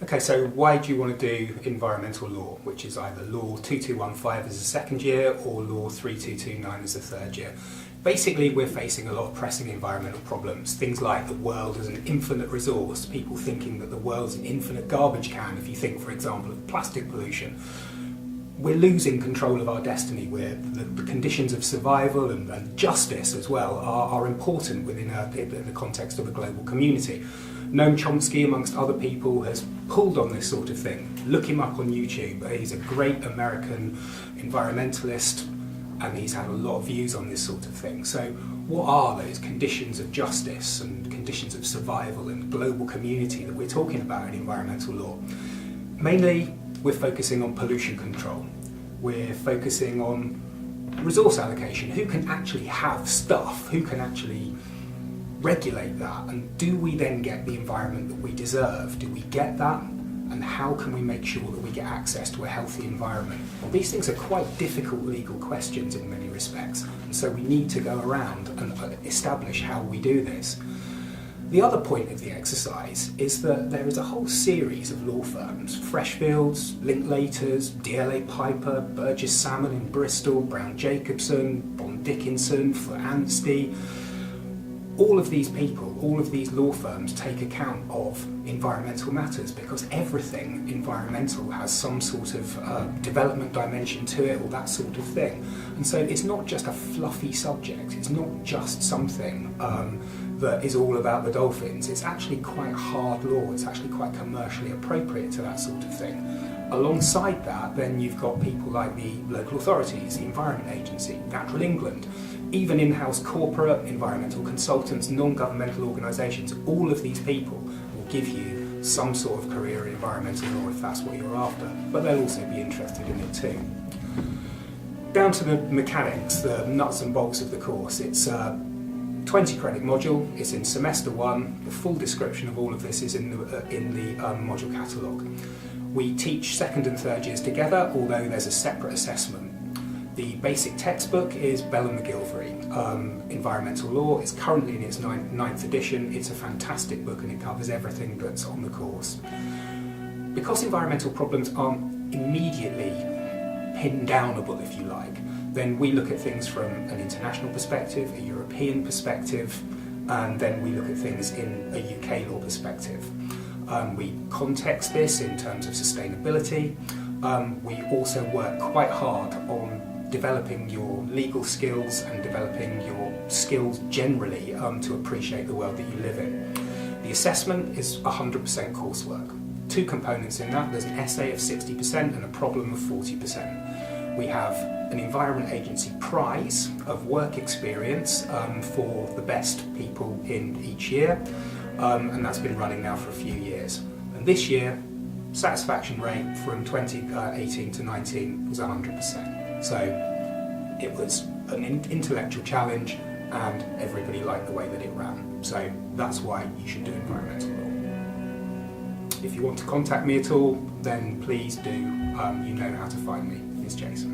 Okay, so why do you want to do environmental law, which is either Law 2215 as a second year or Law 3229 as a third year? Basically, we're facing a lot of pressing environmental problems. Things like the world as an infinite resource, people thinking that the world's an infinite garbage can, if you think, for example, of plastic pollution. We're losing control of our destiny, where the conditions of survival and justice as well are important within the context of a global community. Noam Chomsky, amongst other people, has pulled on this sort of thing. Look him up on YouTube. He's a great American environmentalist, and he's had a lot of views on this sort of thing. So what are those conditions of justice and conditions of survival and global community that we're talking about in environmental law? Mainly, we're focusing on pollution control. We're focusing on resource allocation. Who can actually have stuff? Who can actually regulate that? And do we then get the environment that we deserve? Do we get that? And how can we make sure that we get access to a healthy environment? Well, these things are quite difficult legal questions in many respects, and so we need to go around and establish how we do this. The other point of the exercise is that there is a whole series of law firms, Freshfields, Linklaters, DLA Piper, Burgess Salmon in Bristol, Brown Jacobson, Bond Dickinson, Foot Anstey. All of these people, all of these law firms take account of environmental matters because everything environmental has some sort of development dimension to it or that sort of thing. And so it's not just a fluffy subject, it's not just something that is all about the dolphins. It's actually quite hard law, it's actually quite commercially appropriate to that sort of thing. Alongside that, then you've got people like the local authorities, the Environment Agency, Natural England, even in-house corporate, environmental consultants, non-governmental organisations. All of these people will give you some sort of career in environmental law if that's what you're after, but they'll also be interested in it too. Down to the mechanics, the nuts and bolts of the course. It's a 20 credit module, it's in semester 1, the full description of all of this is in the module catalogue. We teach second and third years together, although there's a separate assessment. The basic textbook is Bell and McGilvray, Environmental Law. It's currently in its ninth edition. It's a fantastic book and it covers everything that's on the course. Because environmental problems aren't immediately pinned downable, if you like, then we look at things from an international perspective, a European perspective, and then we look at things in a UK law perspective. We context this in terms of sustainability. We also work quite hard on developing your legal skills and developing your skills generally to appreciate the world that you live in. The assessment is 100% coursework. 2 components in that. There's an essay of 60% and a problem of 40%. We have an Environment Agency prize of work experience for the best people in each year, and that's been running now for a few years. And this year, satisfaction rate from 2018 to 19 was 100%. So it was an intellectual challenge and everybody liked the way that it ran. So that's why you should do environmental law. If you want to contact me at all, then please do. You know how to find me. It's Jason.